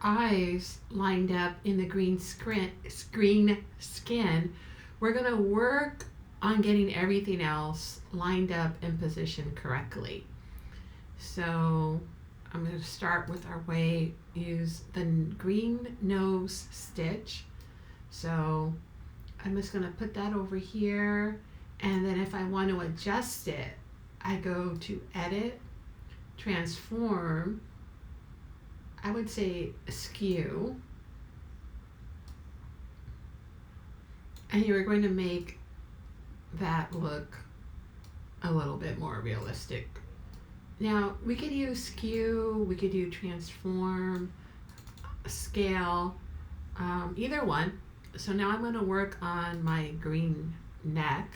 eyes lined up in the green skin, we're going to work on getting everything else lined up and positioned correctly. So I'm going to start with our way, use the green nose stitch. So I'm just going to put that over here, and then if I want to adjust it, I go to Edit, Transform, I would say Skew, and you're going to make that look a little bit more realistic. Now we could use Skew, we could do Transform, Scale, either one. So now I'm going to work on my green neck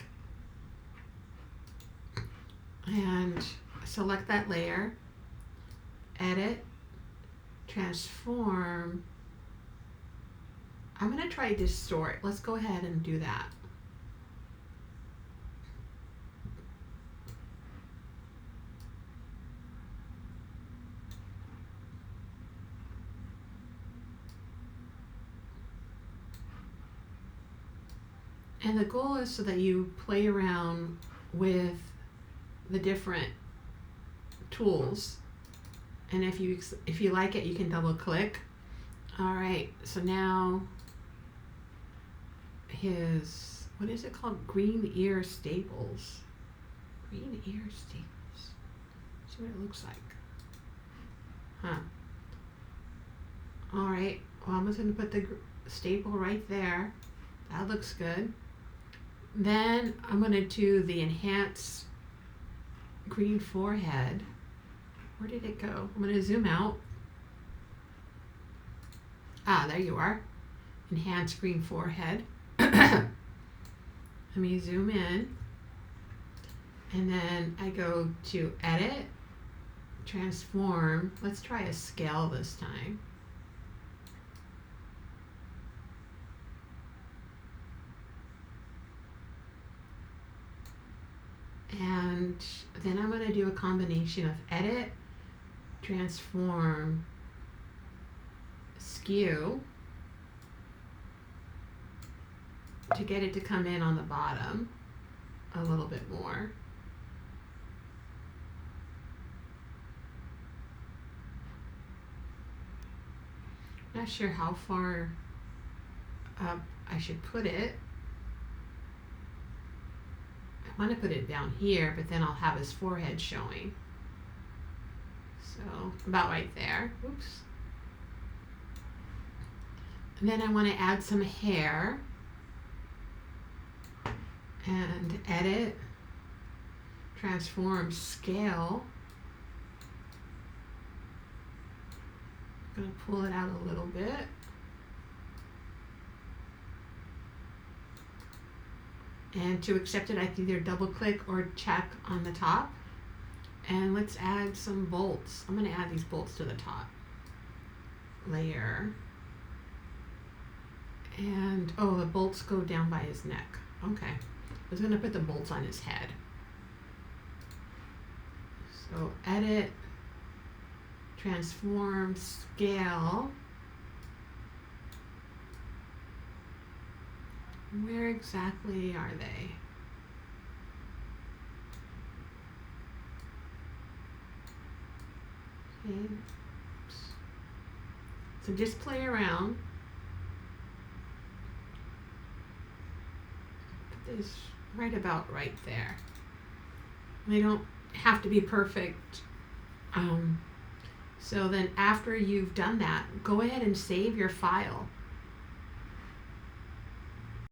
and select that layer, Edit, Transform. I'm going to try Distort. Let's go ahead and do that. And the goal is so that you play around with the different tools. And if you like it, you can double click. All right, so now his, what is it called? Green ear staples. Green ear staples. See what it looks like. Huh. All right, well, I'm just gonna put the staple right there. That looks good. Then I'm going to do the Enhance Green Forehead. Where did it go? I'm going to zoom out. Ah, there you are. Enhance Green Forehead. Let me zoom in. And then I go to Edit, Transform. Let's try a scale this time. And then I'm going to do a combination of Edit, Transform, Skew to get it to come in on the bottom a little bit more. Not sure how far up I should put it. I want to put it down here, but then I'll have his forehead showing. So about right there. Oops. And then I want to add some hair and Edit, Transform, Scale. I'm going to pull it out a little bit. And to accept it, I can either double click or check on the top. And let's add some bolts. I'm going to add these bolts to the top layer. And oh, the bolts go down by his neck. Okay. I was going to put the bolts on his head. So Edit, Transform, Scale. Where exactly are they? Okay. Oops. So just play around. Put this right about right there. They don't have to be perfect. So then after you've done that, go ahead and save your file.